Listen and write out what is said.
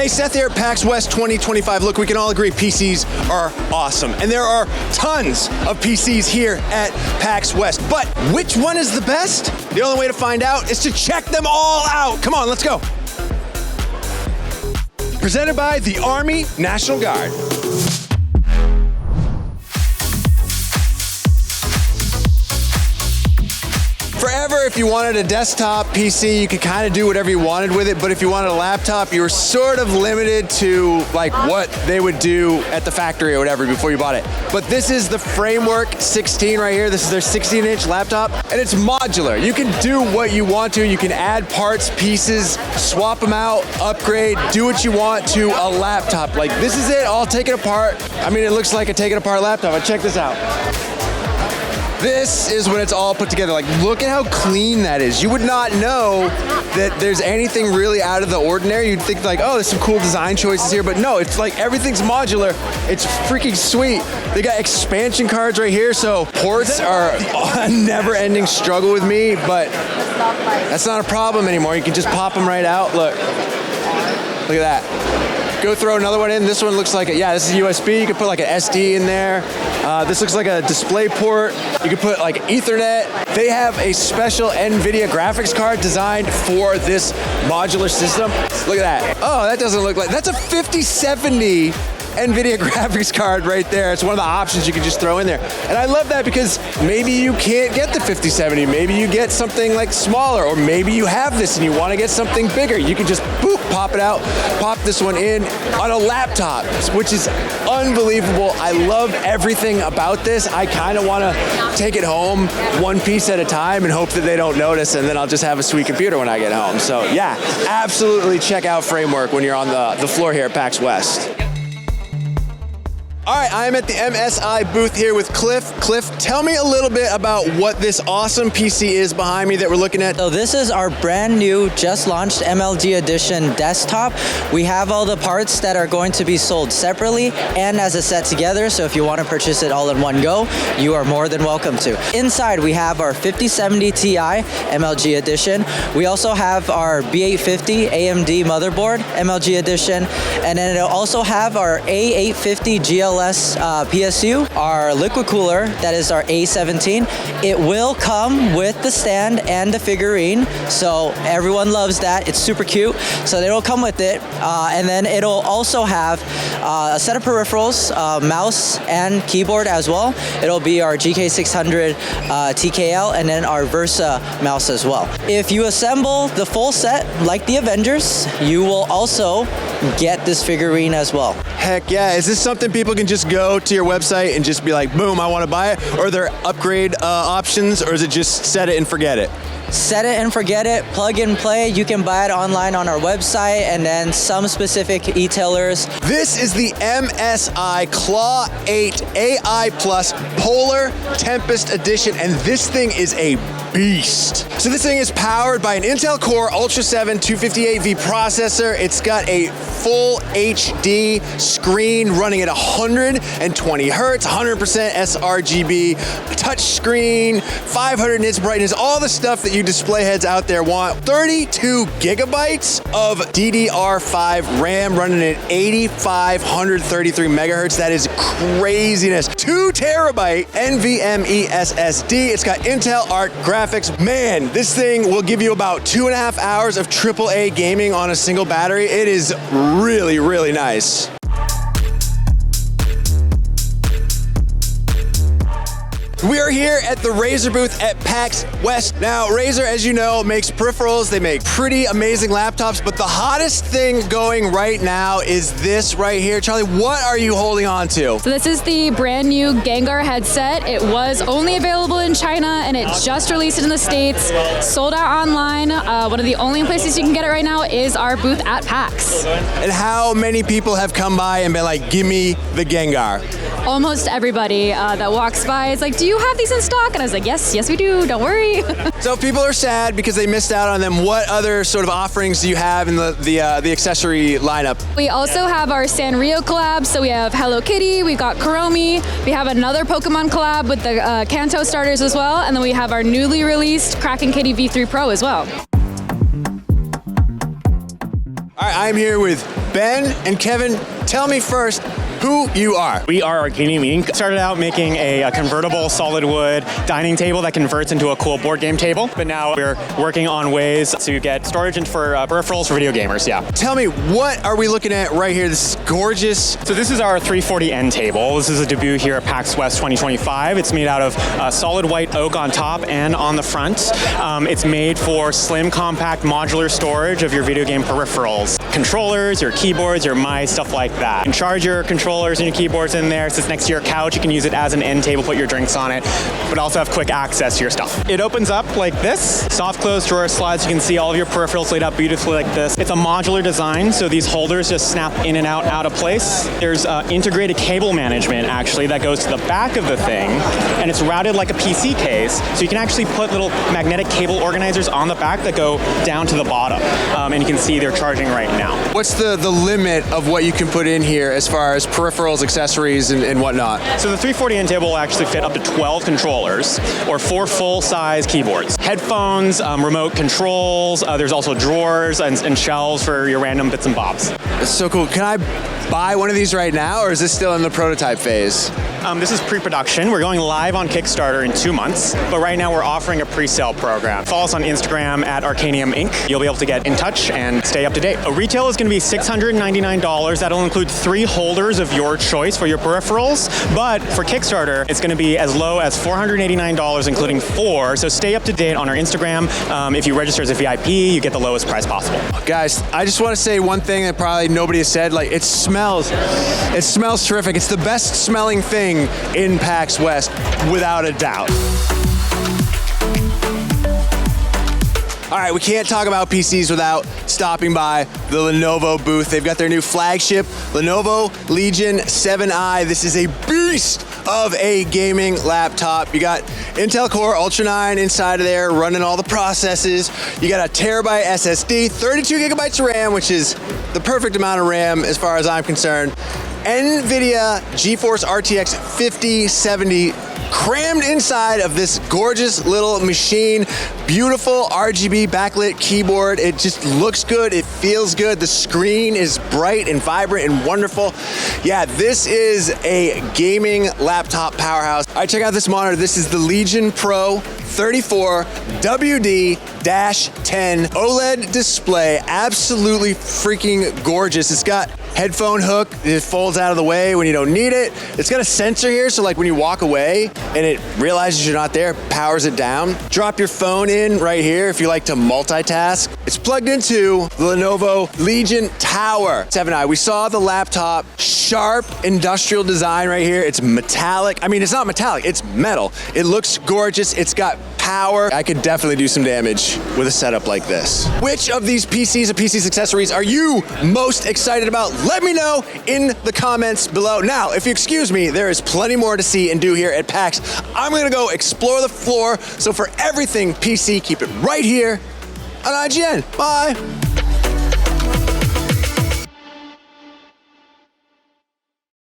Seth here at PAX West 2025. Look, we can all agree PCs are awesome, and there are tons of PCs here at PAX West. But which one is the best? The only way to find out is to check them all out. Come on, let's go. Presented by the Army National Guard. Forever, if you wanted a desktop PC, you could kind of do whatever you wanted with it, but if you wanted a laptop, you were sort of limited to like what they would do at the factory or whatever before you bought it. But this is the Framework 16 right here. This is their 16-inch laptop, and it's modular. You can do what you want to. You can add parts, pieces, swap them out, upgrade, do what you want to a laptop. Like, this is it, I'll take it apart. I mean, it looks like a take it apart laptop, but check this out. This is when it's all put together. Like, look at how clean that is. You would not know that there's anything really out of the ordinary. You'd think like, oh, there's some cool design choices here, but no, it's like everything's modular. It's freaking sweet. They got expansion cards right here, so ports are a never-ending struggle with me, but that's not a problem anymore. You can just pop them right out. Look at that. Go throw another one in. This one looks like this is USB. You could put like an SD in there. This looks like a display port. You could put like Ethernet. They have a special NVIDIA graphics card designed for this modular system. Look at that. Oh, that doesn't look like, that's a 5070 NVIDIA graphics card right there. It's one of the options you can just throw in there. And I love that because maybe you can't get the 5070. Maybe you get something like smaller, or maybe you have this and you want to get something bigger. You can just boop, pop it out, pop this one in on a laptop, which is unbelievable. I love everything about this. I kind of want to take it home one piece at a time and hope that they don't notice, and then I'll just have a sweet computer when I get home. So yeah, absolutely check out Framework when you're on the floor here at PAX West. All right, I'm at the MSI booth here with Cliff. Cliff, tell me a little bit about what this awesome PC is behind me that we're looking at. So this is our brand new, just launched MLG Edition desktop. We have all the parts that are going to be sold separately and as a set together, so if you want to purchase it all in one go, you are more than welcome to. Inside, we have our 5070 Ti MLG Edition. We also have our B850 AMD motherboard MLG Edition, and then it'll also have our A850 GLS PSU, our liquid cooler, that is our A17. It will come with the stand and the figurine, so everyone loves that. It's super cute, so it'll come with it. And then it'll also have a set of peripherals, mouse and keyboard as well. It'll be our GK600 TKL and then our Versa mouse as well. If you assemble the full set like the Avengers, you will also get this figurine as well. Heck yeah, is this something people can just go to your website and just be like, boom, I want to buy it? Or are there upgrade options, or is it just set it and forget it? Set it and forget it, plug and play. You can buy it online on our website and then some specific e-tailers. This is the MSI Claw 8 AI Plus Polar Tempest Edition, and this thing is a beast. So this thing is powered by an Intel Core Ultra 7 258V processor. It's got a full HD screen running at 120 hertz, 100% sRGB, touchscreen, 500 nits brightness, all the stuff that you display heads out there want. 32 gigabytes of DDR5 RAM running at 8533 megahertz. That is craziness. 2 terabyte NVMe SSD. It's got Intel Arc graphics. Man, this thing will give you about 2.5 hours of AAA gaming on a single battery. It is really, really nice. We are here at the Razer booth at PAX West. Now, Razer, as you know, makes peripherals. They make pretty amazing laptops, but the hottest thing going right now is this right here. Charlie, what are you holding on to? So this is the brand new Gengar headset. It was only available in China, and it just released in the States. Sold out online. One of the only places you can get it right now is our booth at PAX. And how many people have come by and been like, give me the Gengar? Almost everybody that walks by is like, do you have these in stock? And I was like, yes, we do, don't worry. So if people are sad because they missed out on them, what other sort of offerings do you have in the accessory lineup? We also have our Sanrio collab, so we have Hello Kitty, we've got Kuromi, we have another Pokemon collab with the Kanto starters as well, and then we have our newly released Kraken Kitty V3 Pro as well. All right, I'm here with Ben and Kevin. Tell me first who you are. We are Arcanium Inc. Started out making a convertible solid wood dining table that converts into a cool board game table, but now we're working on ways to get storage and for peripherals for video gamers, yeah. Tell me, what are we looking at right here? This is gorgeous. So this is our 340N table. This is a debut here at PAX West 2025. It's made out of solid white oak on top and on the front. It's made for slim, compact, modular storage of your video game peripherals. Controllers, your keyboards, your mice, stuff like that. You can charge your controllers and your keyboards in there. It sits next to your couch. You can use it as an end table, put your drinks on it, but also have quick access to your stuff. It opens up like this. Soft close drawer slides. You can see all of your peripherals laid out beautifully like this. It's a modular design, so these holders just snap in and out of place. There's integrated cable management, actually, that goes to the back of the thing, and it's routed like a PC case, so you can actually put little magnetic cable organizers on the back that go down to the bottom, and you can see they're charging right now. What's the limit of what you can put in here as far as peripherals, accessories, and whatnot? So the 340N table will actually fit up to 12 controllers or 4 full-size keyboards. Headphones, remote controls, there's also drawers and shelves for your random bits and bobs. It's so cool. Can I buy one of these right now, or is this still in the prototype phase? This is pre-production. We're going live on Kickstarter in 2 months, but right now we're offering a pre-sale program. Follow us on Instagram at Arcanium Inc. You'll be able to get in touch and stay up to date. A retail is going to be $699. That'll include 3 holders of your choice for your peripherals, but for Kickstarter, it's going to be as low as $489, including 4. So stay up to date on our Instagram. If you register as a VIP, you get the lowest price possible. Guys, I just want to say one thing that probably nobody has said. Like, it smells terrific. It's the best smelling thing in PAX West, without a doubt. All right, we can't talk about PCs without stopping by the Lenovo booth. They've got their new flagship, Lenovo Legion 7i. This is a beast of a gaming laptop. You got Intel Core Ultra 9 inside of there, running all the processes. You got a terabyte SSD, 32 gigabytes of RAM, which is the perfect amount of RAM as far as I'm concerned. NVIDIA GeForce RTX 5070 crammed inside of this gorgeous little machine. Beautiful RGB backlit keyboard. It just looks good. It feels good. The screen is bright and vibrant and wonderful. Yeah, this is a gaming laptop powerhouse. All right, check out this monitor. This is the Legion Pro 34 WD-10 OLED display. Absolutely freaking gorgeous. It's got headphone hook. It folds out of the way when you don't need it. It's got a sensor here, so like when you walk away and it realizes you're not there, powers it down. Drop your phone in right here if you like to multitask. It's plugged into the Lenovo Legion Tower 7i. We saw the laptop, sharp industrial design right here. It's metallic. I mean, it's not metallic, it's metal. It looks gorgeous. It's got power. I could definitely do some damage with a setup like this. Which of these PCs and PCs accessories are you most excited about? Let me know in the comments below. Now, if you excuse me, there is plenty more to see and do here at PAX. I'm gonna go explore the floor. So for everything PC, keep it right here on IGN. Bye.